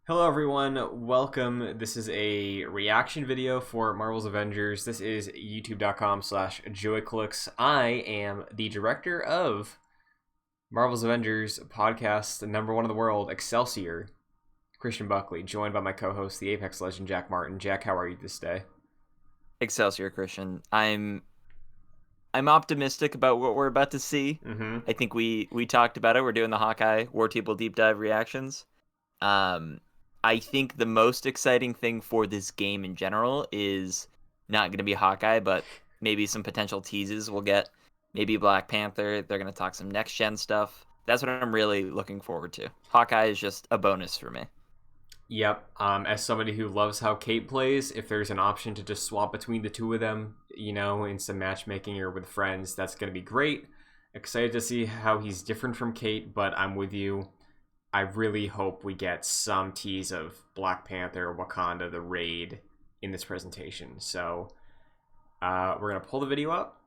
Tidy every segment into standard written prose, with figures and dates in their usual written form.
Hello everyone, welcome. This is a reaction video for Marvel's Avengers. This is youtube.com/joyclicks. I am the director of Marvel's Avengers podcast, number one in the world, Excelsior, Christian Buckley, joined by my co-host, the Apex legend, Jack Martin. Jack, how are you this day? Excelsior, Christian. I'm optimistic about what we're about to see. I think we talked about it. We're doing the Hawkeye Wartable deep dive reactions. I think the most exciting thing for this game in general is not going to be Hawkeye, but maybe some potential teases we'll get. Maybe Black Panther. They're going to talk some next-gen stuff. That's what I'm really looking forward to. Hawkeye is just a bonus for me. Yep. As somebody who loves how Kate plays, if there's an option to just swap between the two of them, you know, in some matchmaking or with friends, that's going to be great. Excited to see how he's different from Kate, but I'm with you. I really hope we get some tease of Black Panther, Wakanda, the raid in this presentation. So we're going to pull the video up.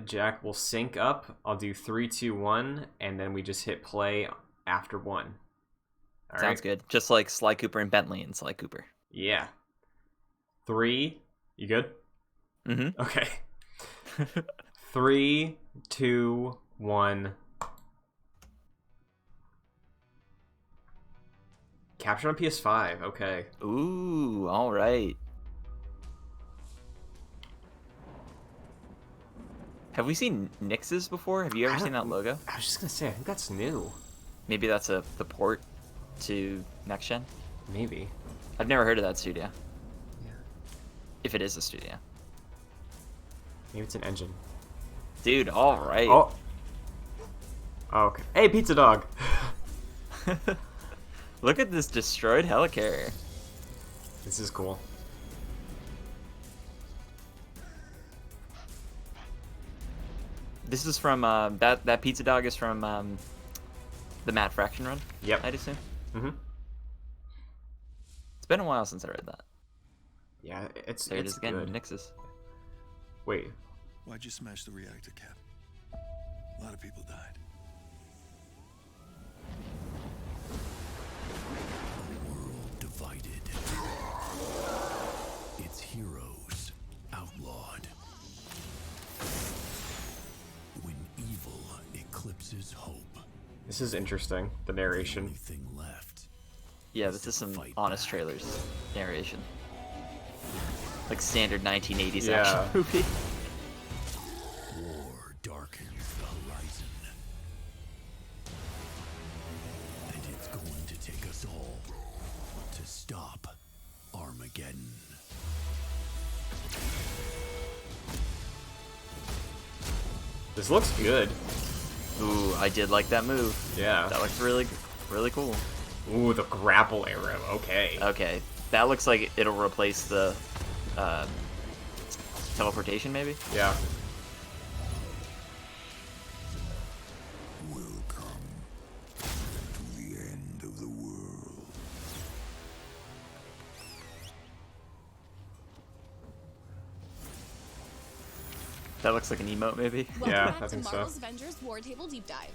Jack will sync up. I'll do 3, 2, 1, and then we just hit play after 1. All Sounds good. Just like Sly Cooper and Bentley and Sly Cooper. Yeah. 3. You good? Mm-hmm. Okay. 3, 2, 1. Captured on PS5. Okay. Ooh, all right. Have we seen Nyx's before? Have you ever seen that logo? I was just gonna say, I think that's new. Maybe that's the port to next gen. Maybe. I've never heard of that studio. Yeah. If it is a studio. Maybe it's an engine. Dude, all right. Oh. Okay. Hey, pizza dog. Look at this destroyed helicarrier. This is cool. This is from that pizza dog is from the Matt Fraction run. Yep. I'd assume. Mm-hmm. It's been a while since I read that. Yeah, it's There it it's is again. good. Nyx's. Wait. Why'd you smash the reactor, Cap? A lot of people died. A world divided. Its heroes outlawed. When evil eclipses hope. This is interesting. The narration. The only thing left. Yeah, this is some honest trailers narration. Like standard 1980s action movie. War darkens the horizon. And it's going to take us all to stop Armageddon. This looks good. Ooh, I did like that move. Yeah. That looks really cool. Ooh, the grapple arrow. Okay. Okay, that looks like it'll replace the teleportation, maybe? Yeah. Will come to the end of the world. That looks like an emote, maybe? Yeah, Welcome I back to think so. Marvel's Avengers Wartable Deep Dive.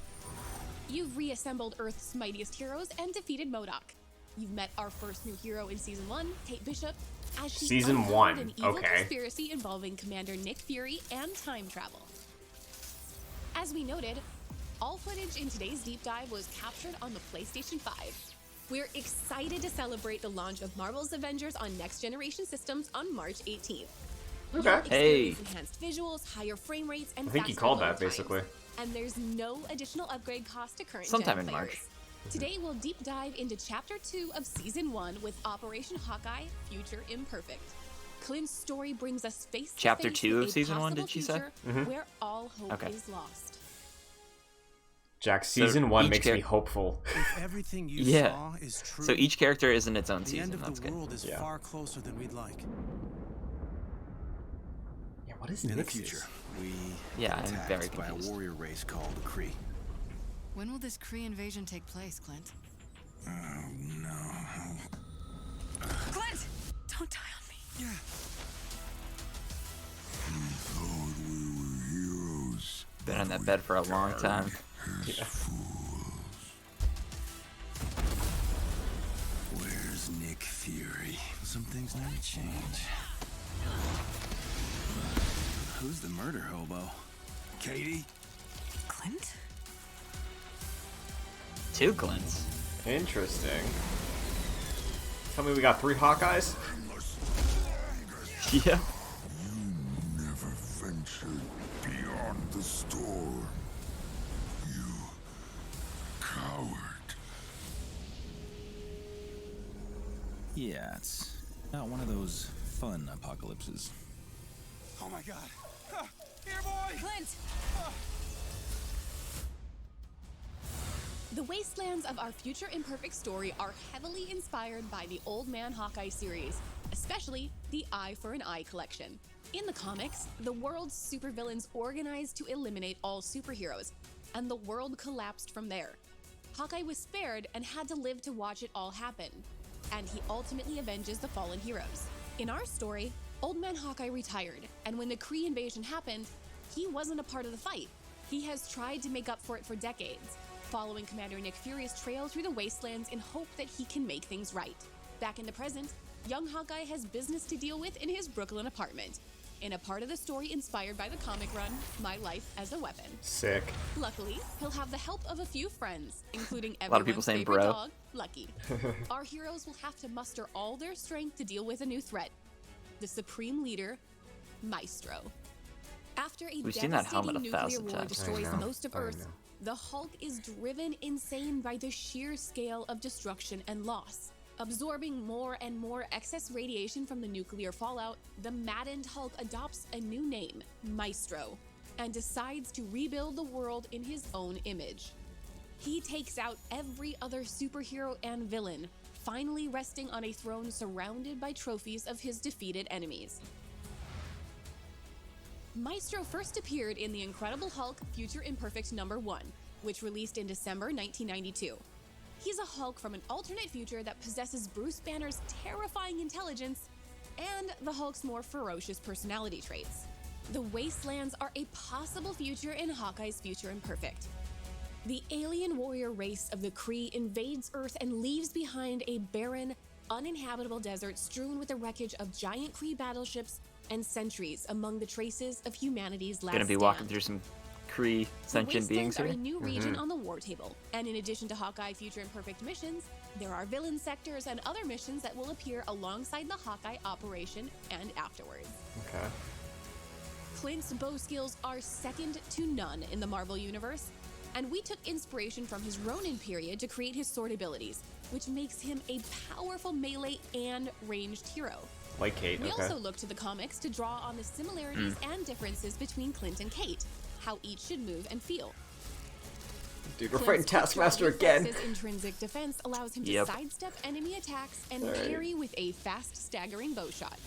You've reassembled Earth's mightiest heroes and defeated MODOK. You've met our first new hero in Season 1, Kate Bishop, as she Season uncovered 1, an evil okay. conspiracy involving Commander Nick Fury and time travel. As we noted, all footage in today's deep dive was captured on the PlayStation 5. We're excited to celebrate the launch of Marvel's Avengers on next-generation systems on March 18th. Okay. Hey. Enhanced visuals, higher frame rates, and I think you faster called load that, times. basically. And there's no additional upgrade cost to current Sometime gen in players. March. Today we'll deep dive into Chapter 2 of Season 1 with Operation Hawkeye, Future Imperfect. Clint's story brings us face to Chapter face 2 with of a Season 1, possible did she say? future where all hope Okay. is lost. Jack, Season 1 each makes me hopeful. If everything you Yeah. saw is true, So each character is in its own the season. end of That's the good. world is Yeah. far closer than we'd like. Yeah, what is In the Nix's? future, we Yeah, get I'm attacked very by a confused. warrior race called the Kree. When will this Kree invasion take place, Clint? Oh no. Clint! Don't die on me. Yeah. Thought we were heroes. Been on that bed for a long time. Yeah. name's Nick Fury. Some things never change. Who's the murder hobo? Katie? Clint? 2 Clints. Interesting. Tell me we got 3 Hawkeyes? Yeah. You never ventured beyond the storm. You coward. Yeah, it's not one of those fun apocalypses. Oh my god. Here, boy! Clint! The wastelands of our future Imperfect story are heavily inspired by the Old Man Hawkeye series, especially the Eye for an Eye collection. In the comics, the world's supervillains organized to eliminate all superheroes, and the world collapsed from there. Hawkeye was spared and had to live to watch it all happen, and he ultimately avenges the fallen heroes. In our story, Old Man Hawkeye retired, and when the Kree invasion happened, he wasn't a part of the fight. He has tried to make up for it for decades, following Commander Nick Fury's trail through the wastelands in hope that he can make things right. Back in the present, young Hawkeye has business to deal with in his Brooklyn apartment, in a part of the story inspired by the comic run, My Life as a Weapon. Sick. Luckily, he'll have the help of a few friends, including lot of people everyone's saying favorite bro. dog, Lucky. Our heroes will have to muster all their strength to deal with a new threat, the Supreme Leader, Maestro. After a We've seen that helmet devastating 1,000 nuclear war times. destroys I know, most of I Earth, know. the Hulk is driven insane by the sheer scale of destruction and loss. Absorbing more and more excess radiation from the nuclear fallout, the maddened Hulk adopts a new name, Maestro, and decides to rebuild the world in his own image. He takes out every other superhero and villain, finally resting on a throne surrounded by trophies of his defeated enemies. Maestro first appeared in The Incredible Hulk Future Imperfect #1, which released in December 1992. He's a Hulk from an alternate future that possesses Bruce Banner's terrifying intelligence and the Hulk's more ferocious personality traits. The Wastelands are a possible future in Hawkeye's Future Imperfect. The alien warrior race of the Kree invades Earth and leaves behind a barren, uninhabitable desert strewn with the wreckage of giant Kree battleships and sentries among the traces of humanity's last Gonna be stand. walking through some Kree sentient The beings Wastelands are here. a new region on the Wartable, and in addition to Hawkeye Future Imperfect missions, there are villain sectors and other missions that will appear alongside the Hawkeye operation and afterwards. Okay. Clint's bow skills are second to none in the Marvel Universe, and we took inspiration from his Ronin period to create his sword abilities, which makes him a powerful melee and ranged hero. Like Kate, We okay. also look to the comics to draw on the similarities and differences between Clint and Kate, how each should move and feel. Dude, we're Clint's fighting quick Taskmaster draw again. reflexes intrinsic defense allows him to Yep. sidestep enemy attacks and Alright. parry with a fast, staggering bow shot.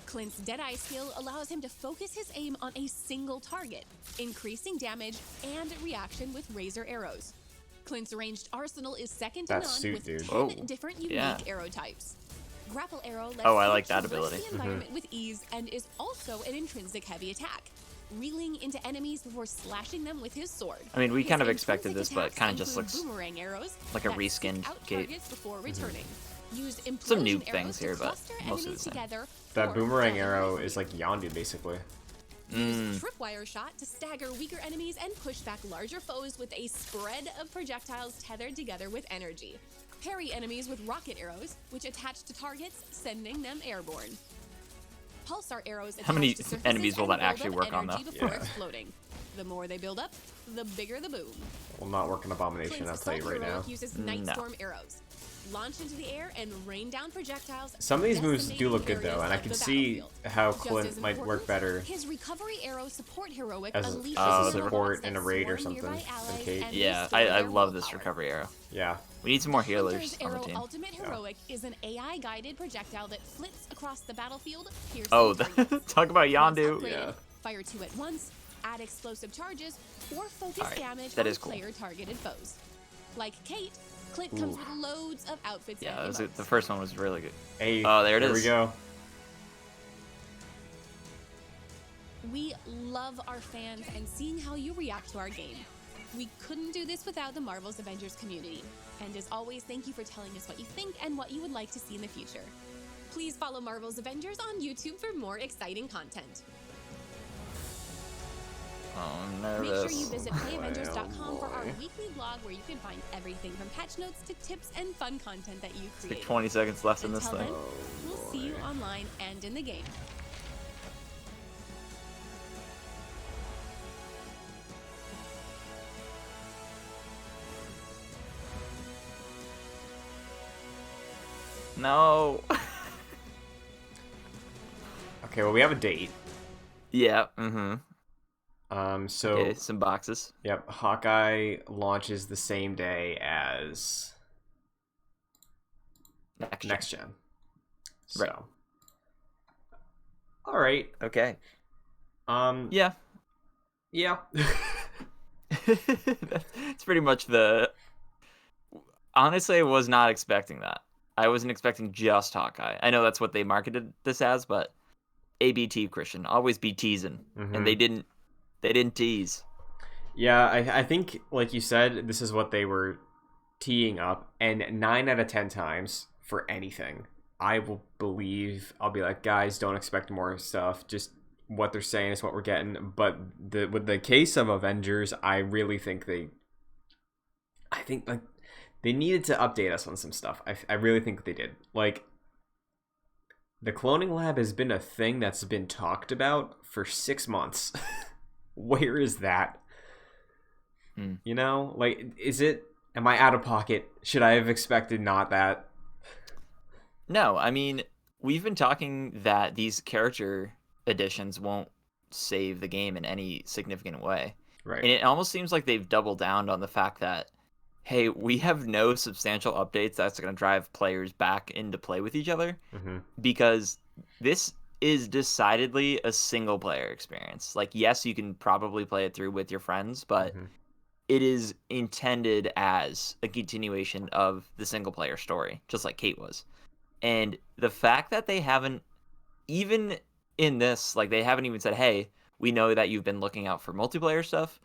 Clint's Deadeye skill allows him to focus his aim on a single target, increasing damage and reaction with razor arrows. Clint's ranged arsenal is second to That none suit, with dude. 10 Whoa. different unique Yeah. arrow types. Grapple arrow lets Oh, I Clint like that traverse ability. the environment with ease and is also an intrinsic heavy attack, reeling into enemies before slashing them with his sword. I mean, we His kind of expected intrinsic this, but it attacks kind of just include looks boomerang arrows like a that reskinned seek out Kate. targets before returning. Use Some implosion new arrows things to here, but cluster mostly the enemies same. together That or boomerang fell arrow with is you. like Yondu, basically. Use tripwire shot to stagger weaker enemies and push back larger foes with a spread of projectiles tethered together with energy. Parry enemies with rocket arrows, which attach to targets, sending them airborne. Pulsar arrows attach How many to surfaces enemies will and that actually build up work on, energy though? before Yeah. exploding. The more they build up, the bigger the boom. Will not work in Abomination, I'll Clint's tell you assault right now. heroic uses night No. storm arrows. Launch into the air and rain down projectiles. Some of these moves do decimating look good though, areas and I of can the see battlefield. how Just Clint as might work important, better His recovery arrow support heroic as unleashes a nano support bots in a that raid or swarm something nearby than allies Kate. and Yeah, restore I their love this willpower. recovery arrow. Yeah. We need some more Hunter's healers on the Arrow team. Ultimate Heroic is an AI-guided projectile that flits across the battlefield, piercing Oh, targets. talk about Once Yondu. upgraded, Yeah. fire 2 at once, add explosive charges, or focus Alright, damage that on is cool. player-targeted foes. Like Kate, Clint comes Ooh. with loads of outfits Yeah, and that was emotes. the first one was really good. Hey, Oh, there it we is. go. We love our fans and seeing how you react to our game. We couldn't do this without the Marvel's Avengers community. And as always, thank you for telling us what you think and what you would like to see in the future. Please follow Marvel's Avengers on YouTube for more exciting content. Oh, I'm nervous. Make sure you visit playavengers.com for our weekly blog where you can find everything from patch notes to tips and fun content that you create. Like 20 seconds left in this Until thing. then, we'll see you online and in the game. No. Okay, well, we have a date. Yeah. Mm-hmm. So Okay, some boxes. Yep, Hawkeye launches the same day as next gen. So, Right. all right. Okay. Yeah. It's pretty much the. Honestly, I was not expecting that. I wasn't expecting just Hawkeye. I know that's what they marketed this as, but ABT Christian always be teasing, and they didn't tease. Yeah, I think, like you said, this is what they were teeing up, and 9 out of 10 times for anything, I will believe. I'll be like, guys, don't expect more stuff. Just what they're saying is what we're getting. But with the case of Avengers, I really think they needed to update us on some stuff. I really think they did. Like, the cloning lab has been a thing that's been talked about for 6 months. Where is that? You know, like, am I out of pocket? Should I have expected not that? No, I mean, we've been talking that these character additions won't save the game in any significant way. Right. And it almost seems like they've doubled down on the fact that, hey, we have no substantial updates that's going to drive players back into play with each other, because this is decidedly a single player experience. Like, yes, you can probably play it through with your friends, but it is intended as a continuation of the single player story, just like Kate was. And the fact that they haven't, even in this, like, they haven't even said, hey, we know that you've been looking out for multiplayer stuff.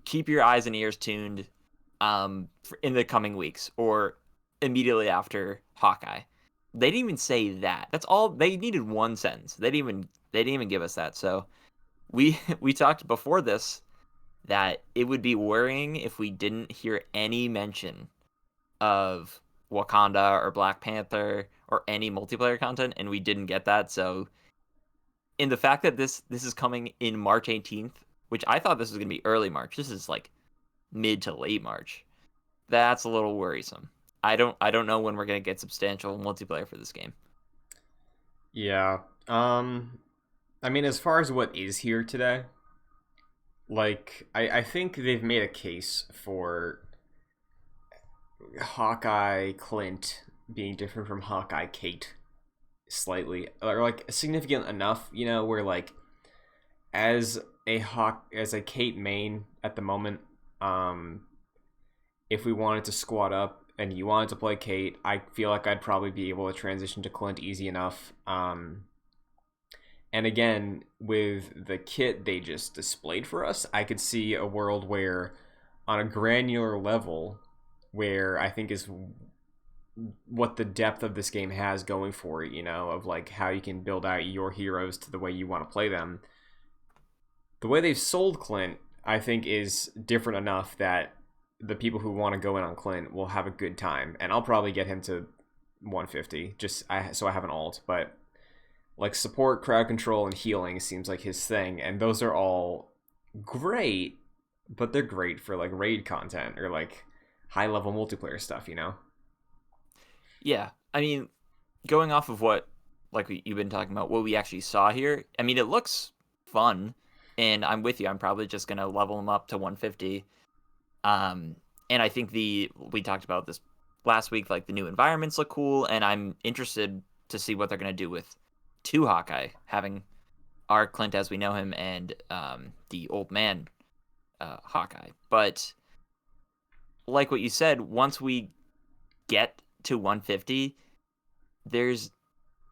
Keep your eyes and ears tuned in the coming weeks or immediately after Hawkeye. They didn't even say that. That's all. They needed one sentence. They didn't even give us that. So we talked before this that it would be worrying if we didn't hear any mention of Wakanda or Black Panther or any multiplayer content, and we didn't get that. So in the fact that this is coming in March 18th, which I thought this was going to be early March. This is like mid to late March. That's a little worrisome. I don't know when we're going to get substantial multiplayer for this game. Yeah. I mean, as far as what is here today, like, I think they've made a case for Hawkeye Clint being different from Hawkeye Kate slightly, or like significant enough, you know, where like as a Kate main at the moment, if we wanted to squad up and you wanted to play Kate, I feel like I'd probably be able to transition to Clint easy enough. And again, with the kit they just displayed for us, I could see a world where, on a granular level, where I think is what the depth of this game has going for it, you know, of like how you can build out your heroes to the way you want to play them. The way they've sold Clint, I think, is different enough that the people who want to go in on Clint will have a good time, and I'll probably get him to 150 so I have an alt. But like, support, crowd control, and healing seems like his thing, and those are all great, but they're great for like raid content or like high level multiplayer stuff, you know? Yeah, I mean, going off of what you've been talking about, what we actually saw here, I mean, it looks fun, and I'm with you. I'm probably just gonna level him up to 150. And I think we talked about this last week, like the new environments look cool, and I'm interested to see what they're gonna do with 2 Hawkeye, having our Clint as we know him and the old man Hawkeye. But like what you said, once we get to 150, there's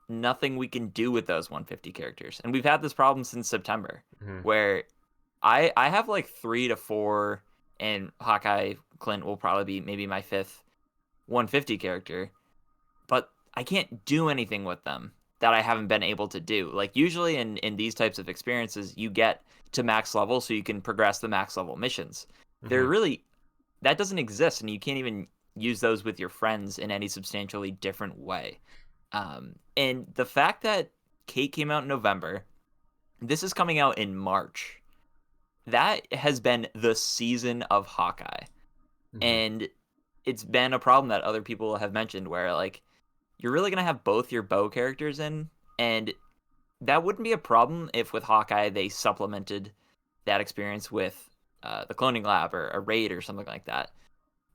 nothing we can do with those 150 characters. And we've had this problem since September, where I have like 3 to 4 and Hawkeye Clint will probably be maybe my 5th 150 character, but I can't do anything with them that I haven't been able to do. Like usually in these types of experiences, you get to max level so you can progress the max level missions. They're really, that doesn't exist, and you can't even use those with your friends in any substantially different way. And the fact that Kate came out in November, this is coming out in March. That has been the season of Hawkeye. And it's been a problem that other people have mentioned where, like, you're really going to have both your bow characters in, and that wouldn't be a problem if with Hawkeye they supplemented that experience with the cloning lab or a raid or something like that.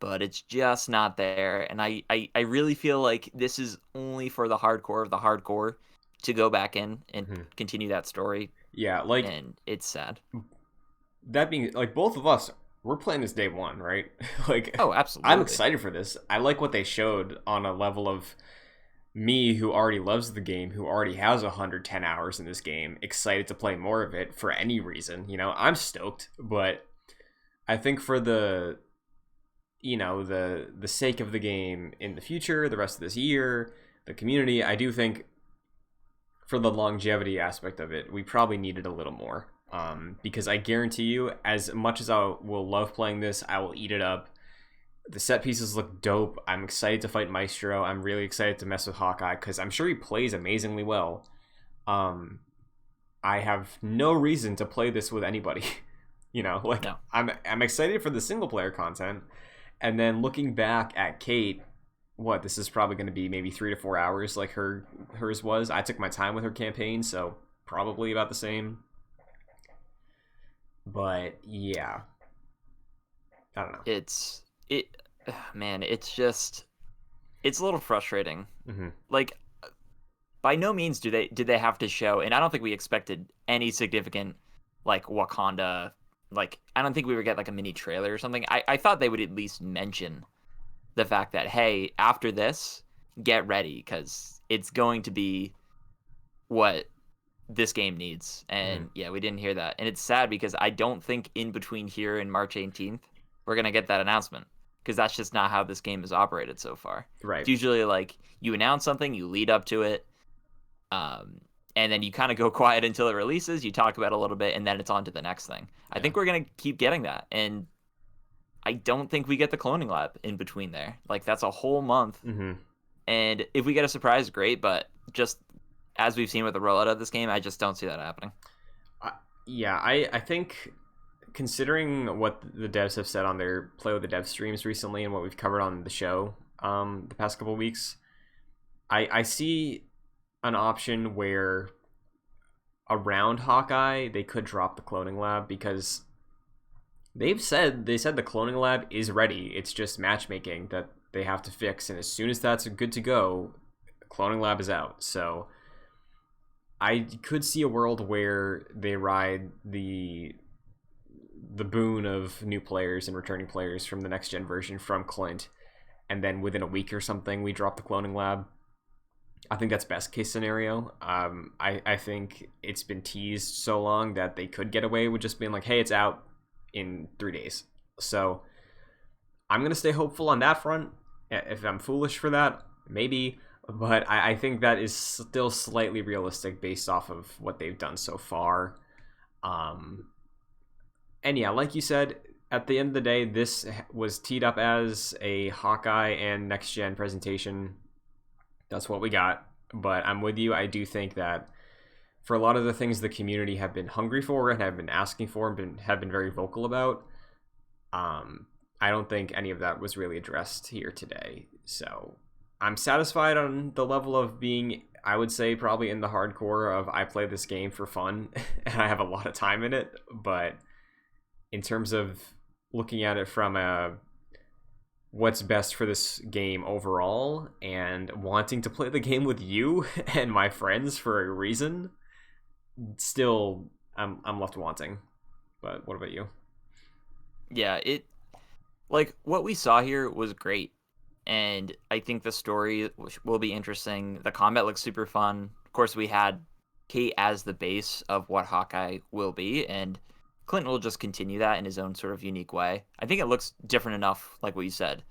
But it's just not there, and I really feel like this is only for the hardcore of the hardcore to go back in and continue that story. Yeah, like, and it's sad. That being, like, both of us, we're playing this day one, right? Like, oh, absolutely. I'm excited for this. I like what they showed on a level of me who already loves the game, who already has 110 hours in this game, excited to play more of it for any reason. You know, I'm stoked, but I think for the, you know, the sake of the game in the future, the rest of this year, the community, I do think for the longevity aspect of it, we probably needed a little more. Because I guarantee you, as much as I will love playing this, I will eat it up. The set pieces look dope. I'm excited to fight Maestro. I'm really excited to mess with Hawkeye because I'm sure he plays amazingly well. I have no reason to play this with anybody. You know, like, no. I'm excited for the single player content. And then looking back at Kate, this is probably going to be maybe 3 to 4 hours like hers was. I took my time with her campaign, so probably about the same. But yeah, I don't know. It's just, it's a little frustrating. Like, by no means did they have to show, and I don't think we expected any significant, like, Wakanda, like, I don't think we would get like a mini trailer or something. I thought they would at least mention the fact that, hey, after this, get ready, because it's going to be what this game needs. And yeah, we didn't hear that, and it's sad because I don't think in between here and March 18th we're gonna get that announcement, because that's just not how this game is operated so far. Right. It's usually like you announce something, you lead up to it, and then you kind of go quiet until it releases, you talk about it a little bit, and then it's on to the next thing. I think we're gonna keep getting that, and I don't think we get the cloning lab in between there. Like, that's a whole month. And if we get a surprise, great, but just as we've seen with the rollout of this game, I just don't see that happening. Yeah, I think considering what the devs have said on their Play with the Dev streams recently and what we've covered on the show the past couple of weeks, I see an option where around Hawkeye they could drop the cloning lab, because they said the cloning lab is ready. It's just matchmaking that they have to fix, and as soon as that's good to go, the cloning lab is out. So I could see a world where they ride the boon of new players and returning players from the next gen version from Clint, and then within a week or something we drop the cloning lab. I think that's best case scenario. I think it's been teased so long that they could get away with just being like, hey, it's out in 3 days. So I'm gonna stay hopeful on that front. If I'm foolish for that, maybe, but I think that is still slightly realistic based off of what they've done so far. And yeah, like you said, at the end of the day, this was teed up as a Hawkeye and next gen presentation. That's what we got. But I'm with you. I do think that for a lot of the things the community have been hungry for and have been asking for and have been very vocal about, I don't think any of that was really addressed here today. So I'm satisfied on the level of being, I would say, probably in the hardcore of I play this game for fun and I have a lot of time in it. But in terms of looking at it from a what's best for this game overall and wanting to play the game with you and my friends for a reason, still I'm left wanting. But what about you? Yeah, like what we saw here was great, and I think the story will be interesting. The combat looks super fun. Of course, we had Kate as the base of what Hawkeye will be, and Clint will just continue that in his own sort of unique way. I think it looks different enough, like what you said,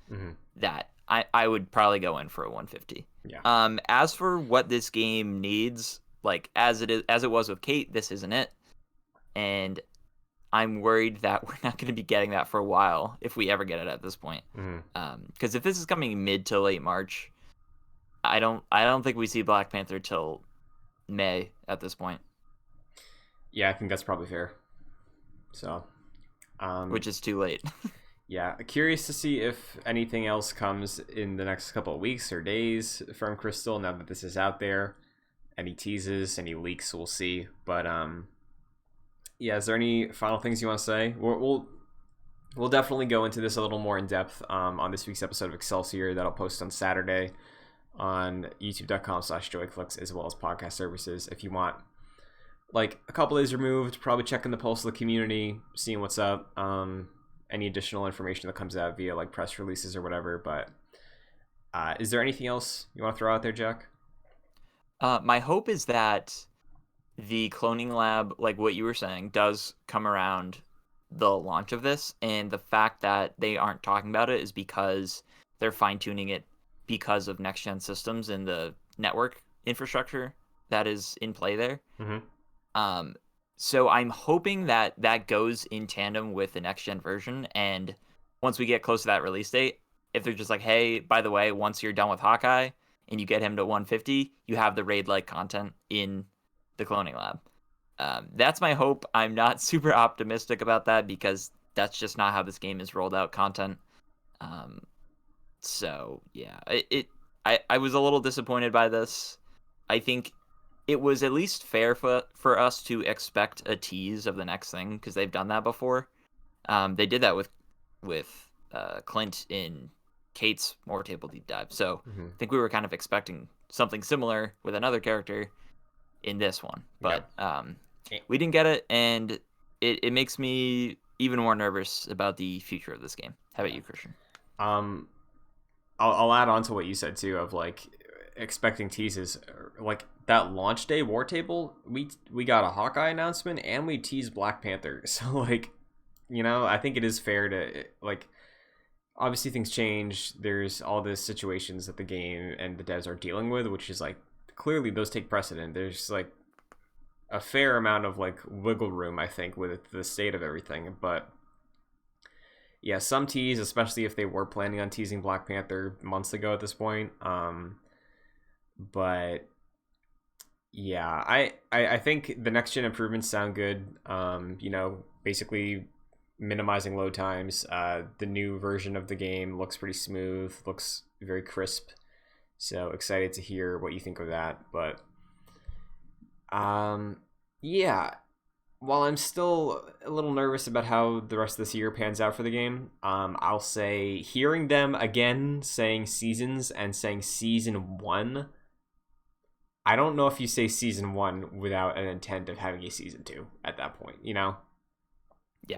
that I would probably go in for a 150. Yeah. As for what this game needs, like as it was with Kate, this isn't it. And I'm worried that we're not going to be getting that for a while if we ever get it at this point. Because if this is coming mid to late March, I don't think we see Black Panther till May at this point. Yeah, I think that's probably fair. So, which is too late. Yeah, curious to see if anything else comes in the next couple of weeks or days from Crystal now that this is out there. Any teases, any leaks, we'll see. But yeah, is there any final things you want to say? We'll definitely go into this a little more in depth on this week's episode of Excelsior that I'll post on Saturday on youtube.com/joyclicks as well as podcast services if you want. Like a couple days removed, probably checking the pulse of the community, seeing what's up, any additional information that comes out via like press releases or whatever. But is there anything else you want to throw out there, Jack? My hope is that the cloning lab, like what you were saying, does come around the launch of this, and the fact that they aren't talking about it is because they're fine-tuning it because of next-gen systems and the network infrastructure that is in play there. So I'm hoping that that goes in tandem with the next-gen version, and once we get close to that release date, if they're just like, hey, by the way, once you're done with Hawkeye and you get him to 150, you have the raid-like content in the cloning lab. That's my hope. I'm not super optimistic about that because that's just not how this game is rolled out content. So yeah, I was a little disappointed by this. I think it was at least fair for us to expect a tease of the next thing because they've done that before. They did that with Clint in Kate's Wartable deep dive. So I think we were kind of expecting something similar with another character in this one, but we didn't get it, and it makes me even more nervous about the future of this game. How about you, Christian? I'll add on to what you said too of like expecting teases. Like that launch day Wartable, we got a Hawkeye announcement and we teased Black Panther. So like, I think it is fair to like. Obviously, things change. There's all the situations that the game and the devs are dealing with, which is like clearly those take precedent. There's like a fair amount of like wiggle room, I think, with the state of everything. But yeah, some tease, especially if they were planning on teasing Black Panther months ago at this point. But yeah, I think the next gen improvements sound good. Basically minimizing load times. The new version of the game looks pretty smooth, looks very crisp. So excited to hear what you think of that. But yeah, while I'm still a little nervous about how the rest of this year pans out for the game, I'll say hearing them again saying seasons and saying season 1, I don't know if you say season 1 without an intent of having a season 2 at that point, Yeah,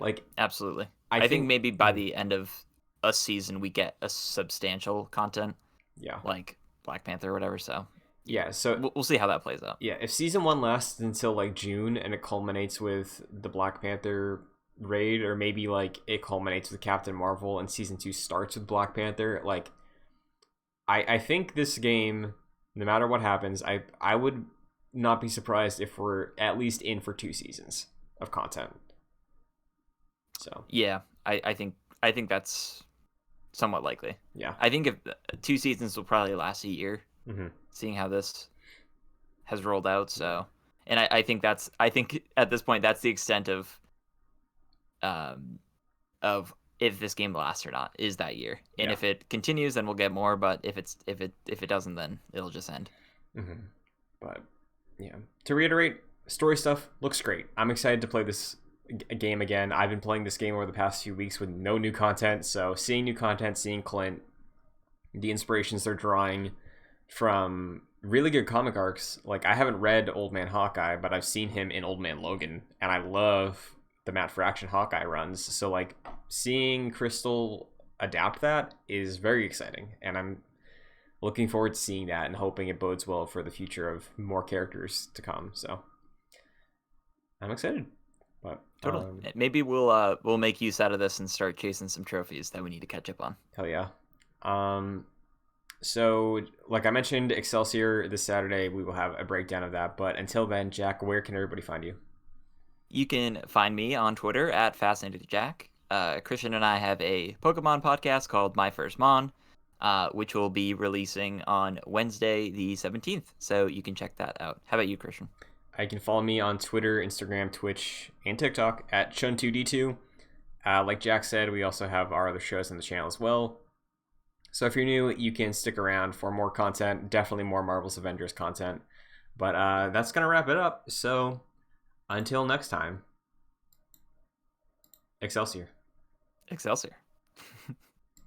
like absolutely. I think maybe by the end of a season we get a substantial content. Yeah, like Black Panther or whatever. So yeah, so we'll see how that plays out. Yeah, if season 1 lasts until like June and it culminates with the Black Panther raid, or maybe like it culminates with Captain Marvel and season 2 starts with Black Panther, like I think this game, no matter what happens, I would not be surprised if we're at least in for 2 seasons of content. So yeah, I think that's somewhat likely. Yeah, I think if 2 seasons will probably last a year, seeing how this has rolled out. So, and I think at this point that's the extent of if this game lasts or not is that year. And if it continues, then we'll get more. But if it doesn't, then it'll just end. But yeah, to reiterate, story stuff looks great. I'm excited to play this game again. I've been playing this game over the past few weeks with no new content, so seeing new content, seeing Clint, the inspirations they're drawing from really good comic arcs. Like, I haven't read Old Man Hawkeye, but I've seen him in Old Man Logan, and I love the Matt Fraction Hawkeye runs. So like seeing Crystal adapt that is very exciting, and I'm looking forward to seeing that and hoping it bodes well for the future of more characters to come. So I'm excited. But Totally. Maybe we'll make use out of this and start chasing some trophies that we need to catch up on. Hell yeah. So, like I mentioned, Excelsior this Saturday, we will have a breakdown of that. But until then, Jack, where can everybody find you? You can find me on Twitter at FascinatedJack. Christian and I have a Pokemon podcast called My First Mon, which will be releasing on Wednesday the 17th. So you can check that out. How about you, Christian? You can follow me on Twitter, Instagram, Twitch, and TikTok at Chun2D2. Like Jack said, we also have our other shows on the channel as well. So if you're new, you can stick around for more content, definitely more Marvel's Avengers content. But that's going to wrap it up. So until next time, Excelsior. Excelsior.